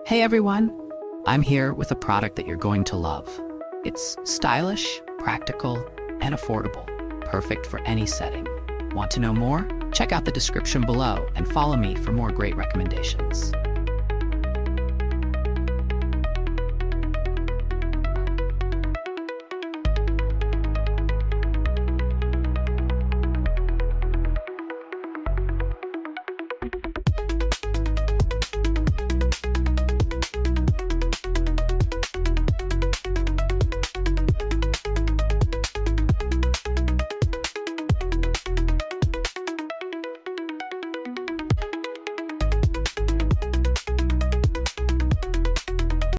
Hey everyone! I'm here with a product that you're going to love. It's stylish, practical, and affordable, perfect for any setting. Want to know more? Check out the description below and follow me for more great recommendations.